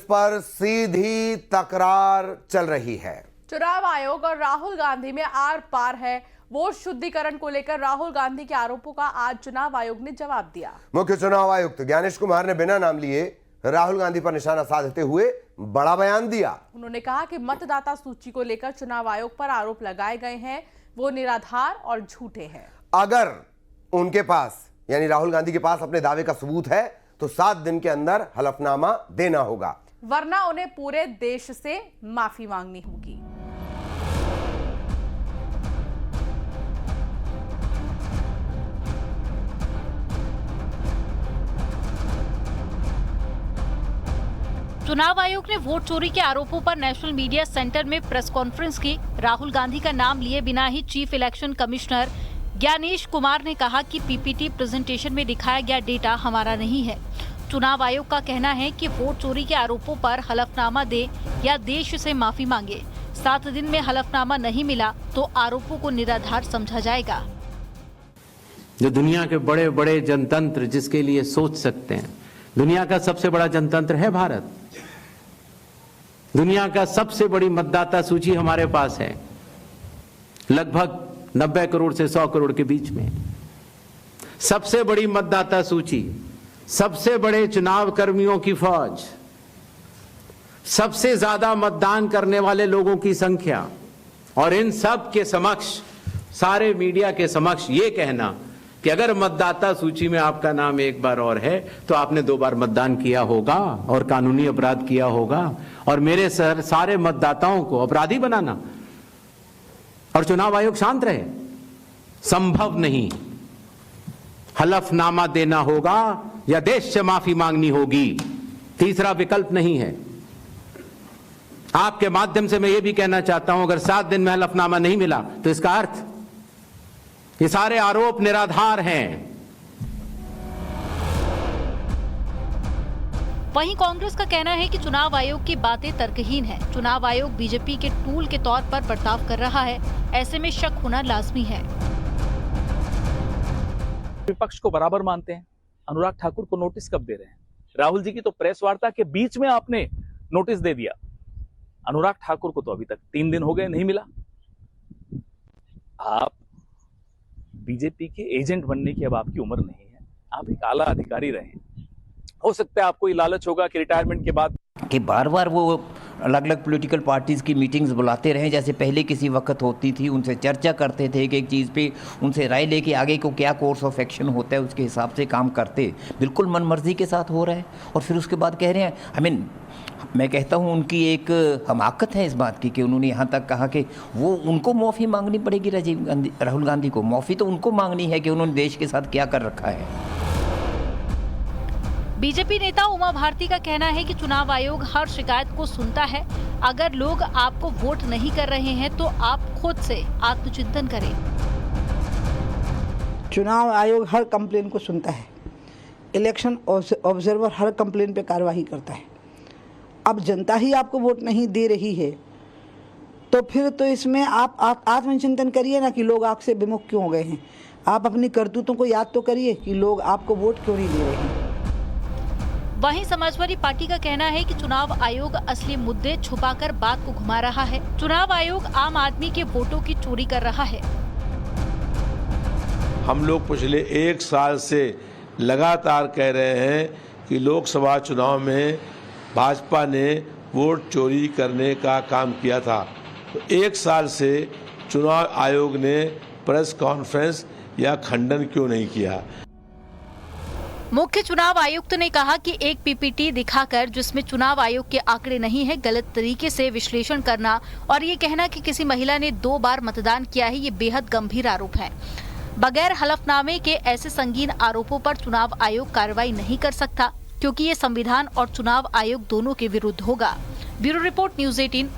पर सीधी तकरार चल रही है। चुनाव आयोग और राहुल गांधी में आर पार है। वोट शुद्धिकरण को लेकर राहुल गांधी के आरोपों का आज चुनाव आयोग ने जवाब दिया। मुख्य चुनाव आयुक्त ज्ञानेश कुमार ने बिना नाम लिए राहुल गांधी पर निशाना साधते हुए बड़ा बयान दिया। उन्होंने कहा कि मतदाता सूची को लेकर चुनाव आयोग पर आरोप लगाए गए हैं, वो निराधार और झूठे हैं। अगर उनके पास यानी राहुल गांधी के पास अपने दावे का सबूत है तो 7 दिन के अंदर हलफनामा देना होगा, वरना उन्हें पूरे देश से माफी मांगनी होगी। चुनाव आयोग ने वोट चोरी के आरोपों पर नेशनल मीडिया सेंटर में प्रेस कॉन्फ्रेंस की। राहुल गांधी का नाम लिए बिना ही chief election commissioner Gyanesh Kumar ने कहा कि पीपीटी प्रेजेंटेशन में दिखाया गया डेटा हमारा नहीं है। चुनाव आयोग का कहना है कि वोट चोरी के आरोपों पर हलफनामा दे या देश से माफी मांगे। 7 दिन में हलफनामा नहीं मिला तो आरोपों को निराधार समझा जाएगा। जो दुनिया के बड़े बड़े जनतंत्र जिसके लिए सोच सकते हैं, दुनिया का सबसे बड़ा जनतंत्र है भारत। दुनिया का सबसे बड़ी मतदाता सूची हमारे पास है, लगभग 90 करोड़ से 100 करोड़ के बीच में। सबसे बड़ी मतदाता सूची, सबसे बड़े चुनाव कर्मियों की फौज, सबसे ज्यादा मतदान करने वाले लोगों की संख्या, और इन सब के समक्ष, सारे मीडिया के समक्ष ये कहना कि अगर मतदाता सूची में आपका नाम एक बार और है तो आपने 2 बार मतदान किया होगा और कानूनी अपराध किया होगा, और मेरे सारे मतदाताओं को अपराधी बनाना और चुनाव आयोग शांत रहे, संभव नहीं। हलफनामा देना होगा या देश से माफी मांगनी होगी, तीसरा विकल्प नहीं है। आपके माध्यम से मैं ये भी कहना चाहता हूं, अगर 7 दिन में हलफनामा नहीं मिला तो इसका अर्थ ये सारे आरोप निराधार हैं। वहीं कांग्रेस का कहना है कि चुनाव आयोग की बातें तर्कहीन है। चुनाव आयोग बीजेपी के टूल के तौर पर बर्ताव कर रहा है, ऐसे में शक होना लाजमी है। विपक्ष को बराबर मानते हैं, अनुराग ठाकुर को नोटिस कब दे रहे हैं? राहुल जी की तो प्रेस वार्ता के बीच में आपने नोटिस दे दिया। अनुराग ठाकुर को तो अभी तक 3 दिन हो गए, नहीं मिला। आप बीजेपी के एजेंट बनने की अब आपकी उम्र नहीं है, आप एक आला अधिकारी रहे। हो सकता है आपको ये लालच होगा कि रिटायरमेंट के बाद कि बार बार वो अलग अलग पॉलिटिकल पार्टीज़ की मीटिंग्स बुलाते रहें, जैसे पहले किसी वक्त होती थी, उनसे चर्चा करते थे कि एक चीज़ पे, उनसे राय लेके आगे को क्या कोर्स ऑफ एक्शन होता है उसके हिसाब से काम करते। बिल्कुल मनमर्जी के साथ हो रहा है और फिर उसके बाद कह रहे हैं, मैं कहता हूँ उनकी एक हमाकत है इस बात की कि उन्होंने यहाँ तक कहा कि वो उनको माफ़ी मांगनी पड़ेगी। राहुल गांधी को माफ़ी तो उनको मांगनी है कि उन्होंने देश के साथ क्या कर रखा है। बीजेपी नेता उमा भारती का कहना है कि चुनाव आयोग हर शिकायत को सुनता है। अगर लोग आपको वोट नहीं कर रहे हैं तो आप खुद से आत्मचिंतन करें। चुनाव आयोग हर कंप्लेन को सुनता है, इलेक्शन ऑब्जर्वर हर कंप्लेन पे कार्रवाई करता है। अब जनता ही आपको वोट नहीं दे रही है तो फिर तो इसमें आप आत्मचिंतन करिए ना कि लोग आपसे विमुख क्यों हो गए हैं। आप अपनी करतूतों को याद तो करिए कि लोग आपको वोट क्यों नहीं दे रहे हैं। वहीं समाजवादी पार्टी का कहना है कि चुनाव आयोग असली मुद्दे छुपाकर बात को घुमा रहा है। चुनाव आयोग आम आदमी के वोटों की चोरी कर रहा है। हम लोग पिछले 1 साल से लगातार कह रहे हैं कि लोकसभा चुनाव में भाजपा ने वोट चोरी करने का काम किया था, तो 1 साल से चुनाव आयोग ने प्रेस कॉन्फ्रेंस या खंडन क्यों नहीं किया? मुख्य चुनाव आयुक्त ने कहा कि एक पीपीटी दिखाकर जिसमें चुनाव आयोग के आंकड़े नहीं है, गलत तरीके से विश्लेषण करना और ये कहना कि किसी महिला ने 2 बार मतदान किया है, ये बेहद गंभीर आरोप है। बगैर हलफनामे के ऐसे संगीन आरोपों पर चुनाव आयोग कार्रवाई नहीं कर सकता, क्योंकि ये संविधान और चुनाव आयोग दोनों के विरुद्ध होगा। Bureau report, news 18।